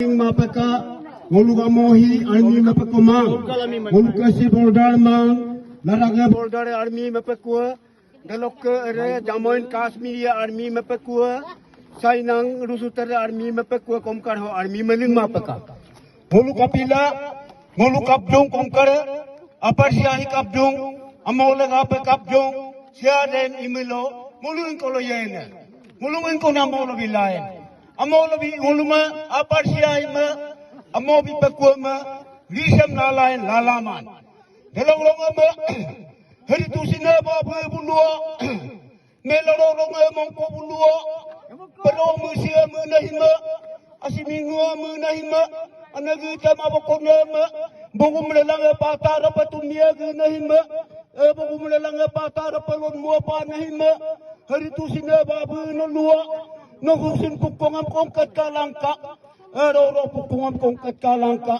Mapaka, Moluga Mohi, Army Mapakomang, Molukasi Bordar Mang, Laraga Bordar Army Mapakua, Galoka Jamoin Kashmir Army Mapakua, Sainang Rusutara Army Mapakua Komkarho Army Maling Mapaka. Molukapila, Molukapjong Komkara, Aparsiahi Kapjong, Amolaga Kapjong, Siaden Imilo, Mulun Koloyena, Mulun Konamolo Vilayan. Amolabi uluma aparsiaima amobi pakuama risam nalain lalaman delawrongama heritusina babu bulua melorongama mongko bulua pero musia menahima asimingua menahima anagita mabokonama bogum lelanga patara patumia gunahima bogum lelanga patara palon mua panahima heritusina babu nolua Nagusin pukungam kongkat kalangka, ero pukungam kongkat kalangka.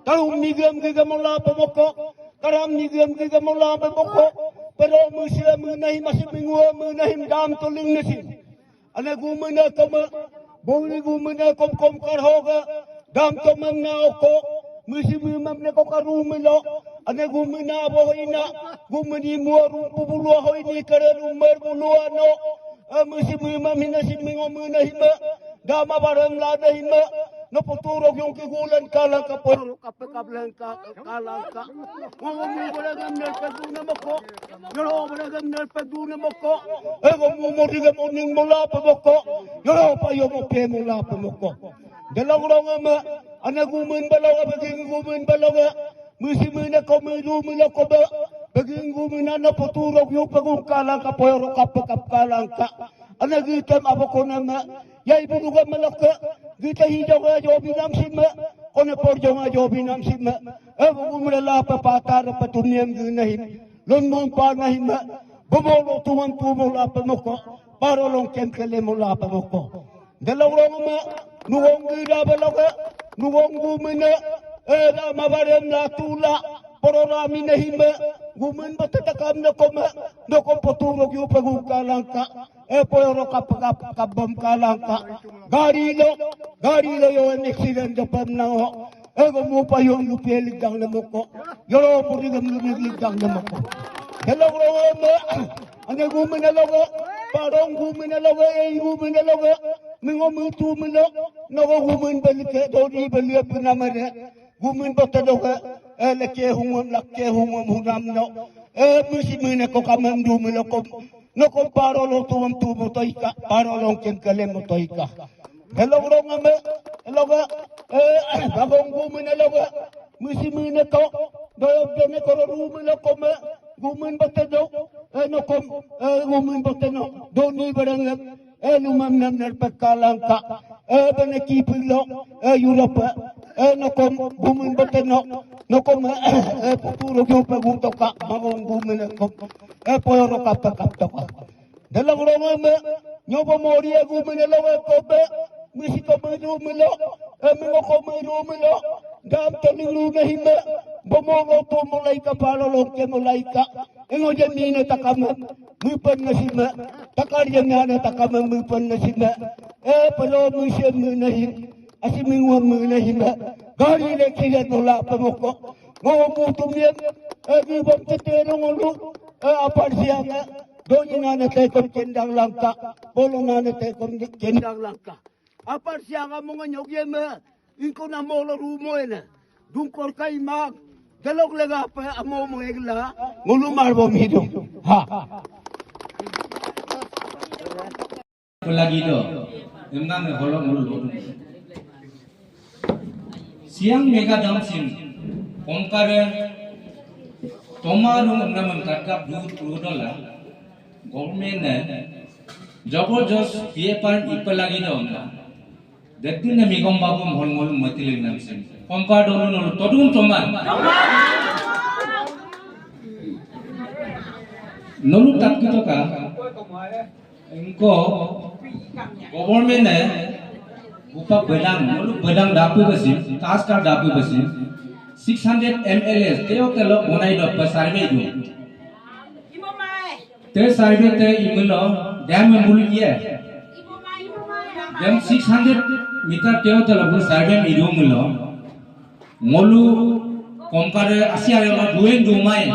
Tarum nigam gigamola pemoko, taram nigam gigamola pemoko. Pero musia menahim masih mingua menahim dam tuling nasi. Anagu mena kama, boli gu mena kom karhoga, dam tomam na oko, musi mimam ne kokarumilo. Anagu mena bohina, gumeni muaru pubulu hoini karerum berbulu ano. Musim mina siming omuna hima, dama barang lada hima, no poturo yung kigulan kalang kaporo kapekablang kalangka. Ngomong beragam nerpaduna moko, yoro beragam nerpaduna moko, ego mumurigam oning mula pamoko, yoro payo mo pe mula pamoko. Dalawrong ama, anagumun balaga baging gumun balaga, musimina komilu mila koba. Baging gumina na poturog yung pagungkalang kapoyoro kapakalang ka. Anagitam abako nama, yay bunuga malaka, gita hijaw nga jobi nam sima, kone porjo nga jobi nam sima. Ewa gumulala papatara patunyam gunahim, lunmong panahima, bumolo tumang tumula pamoko, parolong kemkele mula pamoko. Dalawrong ma, nuwong gira balaga, nuwong gumina, era mabarem na tula, pororami na hima, gumen batatakam na koma, no kompoturog yung pagungkalangka, poyoro kapagabam kalangka, garilo yung accident japam na ho, gumupa yung lupiligdang na moko, yoro purigam lumiligdang na moko. Hello, ang gumen na logo, parang gumen na logo, gumen na logo, mingo mutu milo, no gumen balike, doni balia pinamare, gumen batadoga, lakke humam hunam no musimina ko kamam dumilo ko no ko parolo tuam tumo toika parolo ken kalem toika hello ngame hello bagong gumina loga musimina ko doyob dene ko rumilo ko ma gumin batado no ko gumin batano doni barang lumam nam nerpakalangka banakipilo Europa no ko gumin batano no kom puro yung paguntok ka magong gumin ko poyoro kapakapto ka dalawrong ma nyoba moria gumin lawa ko be misiko medumelo mingo ko medumelo dam taning lunahima bomongo to mulai ka palolong ke mulai ka ingo jamina takama mupan nasima takar jamina takama mupan nasima palo musim munahim asimingwa munahima gari lekigat nula pamoko ngomong yan gibam tetero ngulu aparsianga doni nana tekon kendang langka bolo nana tekon kendang langka aparsianga mo nga nyogyema inko na molo rumo ena dungkor kay mag dalog laga pa amo mo egla ngulu marbo mido ha lagi do emnan holo ngulu siang mega damsim omkare tomarung naman kakap $2 government ne jabardast paper ipalagi do na dadin na migom babu hol matilin namsim omka do no todun tomar nolu tak kito ka engko government ne upa bedang dapu besi task ka dapu besi 600 mls teo kelo bonai do survey do te survey te imelo dam mulu ye dam 600 Mitra teo telah pun sarjam hidung lo, ngolu kompare Asia lo dueng dumai,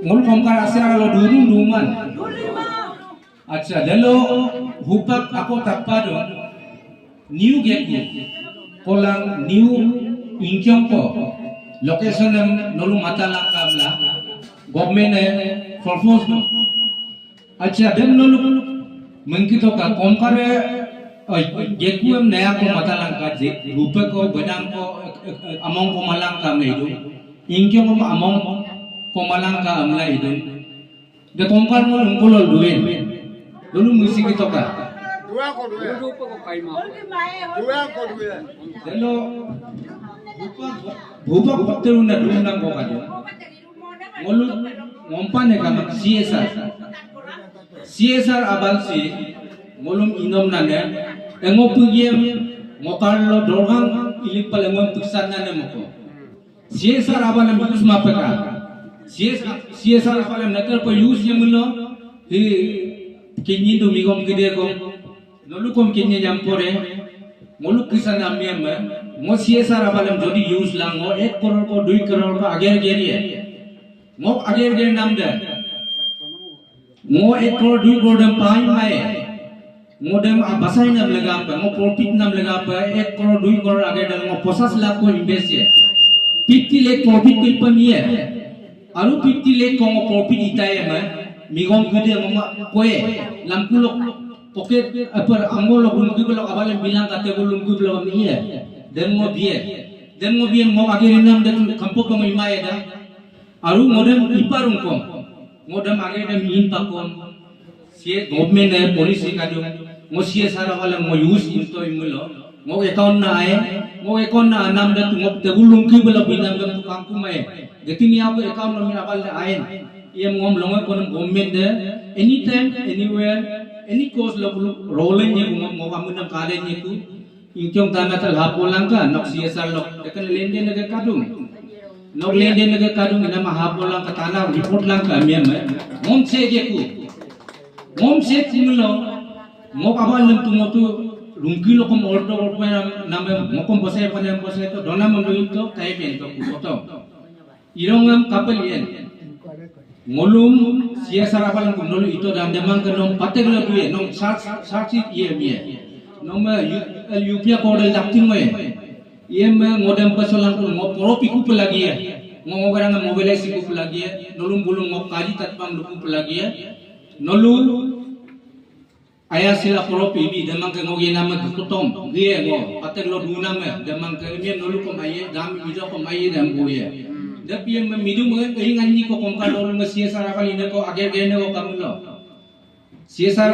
ngolu kompare Asia lo durung duman. Acha, dalo hupak ako tapado new geku, kolang new inkyong ko, location ng nolu matalang kamla, government forfos no. Acha, dan nolu mengkito ka kompare geku naya ko matalang ka hupak ko bedang ko among ko malang kam itu, inkyong ko among ko malang ka amla itu. De kompar mo lungkulol duwen. Dulu musik itu kan. Dua ko dua. Dalo bupa hotel na dulu nang ko kajo. Ngolu ngompan ka CSR abal si ngolum inom na ne. Engo pugiem ngokarlo dorang ilik pala ngom tuksan na ne moko. CSR abal na use mapeka. CSR abal na nakar pa use yemulo hi kinyi do migom gede ko nolu kom kinyi jampore molu kisan amyam mo CSR abalam jodi use lang mo 1 crore ko 2 crore ko ager geriye mo ager ger nam de mo 1 crore 2 crore dam pai mai mo dam basai nam lega pa mo profit nam lega pa 1 crore 2 crore ager dam mo 50 lakh ko invest ye 50 lakh profit ko pamiye aru 50 lakh ko mo profit itaye ma migom gede mama koe lamkulok poket apa angolo bulungi bulok abale bilang kate bulungi bulok niye den mo biye mo age nam de kampo ko imaye da aru modem iparung ko modem age dem in pakon sie government ne policy ka jo mo sie sara wala mo use into imulo mo account na nam de mo te bulungi bulok binam de kampu mai getini ako account no mi abal ayen ये मोम लोगों को गवर्नमेंट दे anytime anywhere any cost lo rolling ये मोम amun काले ये तू इंक्यों ताना तल हापोlang का nok CSR lo tekan lenden negara kadung nok lenden negara kadung ina mah hapolang ka tanah report lang ka miam mom se ye ku mom se lo mo abal lam tu mo tu rungki lo kom ordo ordo nam mo kom bose to dona mo to kai ben to ku to irongam kapel yen ngolum CSR apalang nolu itu dan demang ke nom patek lo tuye nom sarchi ye mie nom UPI code daktin mo ye ngodem pasolang ko ngo propi ku pelagi ye ngo garang mobilize ku pelagi ye nolum bulung ngo kali tatpang lu ku pelagi ye nolu aya sila propi bi demang ke ngo ye nama tutom ye ngo patek lo duna me demang ke mie nolu ko maye dam bido ko maye dam boye tapi yang minum ingan ni ko kompar dulu masih CSR abal ini ko ager gene ko kamulo CSR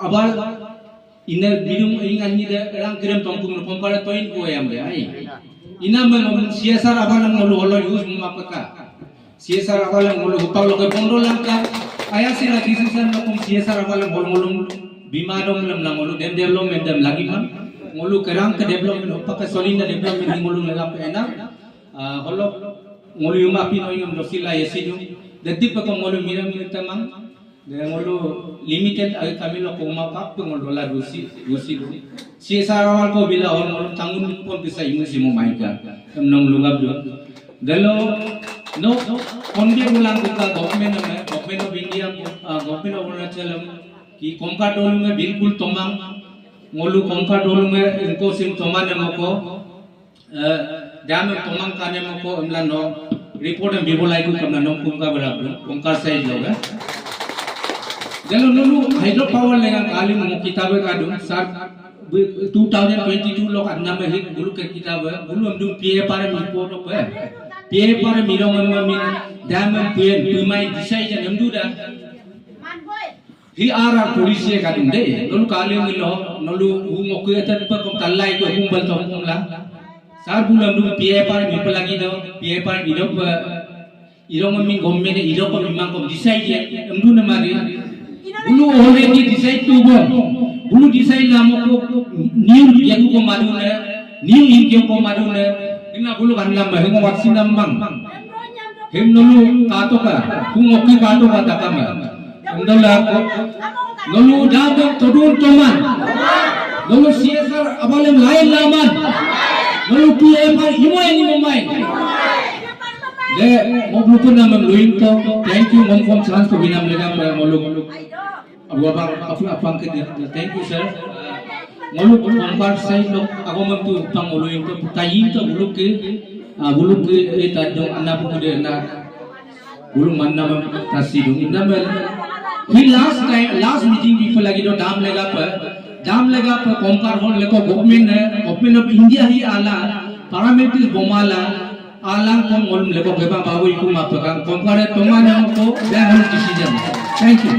abal ini minum ingan ni de orang kirim tongkung kompar toin ko yang be ai ina men CSR abal ngolu holo use mapaka CSR abal ngolu hupal lo ke bondo langka aya sila decision lo kom CSR abal ngolu bimadong lam ngolu dem development dem lagi man ngolu kerang ke development upaka solina development ngolu laga pe enak holo ngolu yung api no yung dosila yesidu dadi pa ko ngolu miram tamang de ngolu limited ay kami lo kuma kap ngolu la rusi si sarawal ko bila on ngolu tangun pon bisa imusi mo maika nong lungab do dalo no onde ulang ka government of India government of Arunachal ki komka dolu में बिल्कुल तमाम ngolu komka dolu में इनको सिम तमाम मको Dami tomang kane moko emlano report yang bibolai ku kamna nom kumka berabun kumka sai loga. Jalo nulu hydropower lengan kali mo kitabe kadung sar 2022 lok adna me hit gulu ke kitabe gulu amdung PA pare report op PA pare mirong min dam pien pimai disai jan amdu da hi ara polisi kadung de nulu kali ngilo nulu ngok etan pa kom talai ko humbal to kumla sar bulan dulu PA par mi pelagi do PA par idok irong min gomme ne idok ko mimang ko decide ye amdu na mari bulu already decide tu bon bulu decide namo ko new yaku ko madu ne new inkyo ko madu ne ina bulu kan lam he mo vaksin nambang hem nulu kato ka kung okki kato ka takama ndola ko nulu dabo todun toman lalu CSR abalem lain laman, lalu PMR imo yang imo main. Le mau bukan nama luin to, thank you mom from chance to binam lega moluk. Abu abang ke dia, thank you sir. Moluk kompar saya lok aku memtu pang luin to, tayi to buluk ke tadong anak pemuda anak bulung mana kasih dong. Indah he last meeting people lagi do dam lega per kompar hon leko government of India hi ala paramilitary bomala alang kom olum leko beba babu iku mapakang kompare tomanya ko dan decision. Thank you.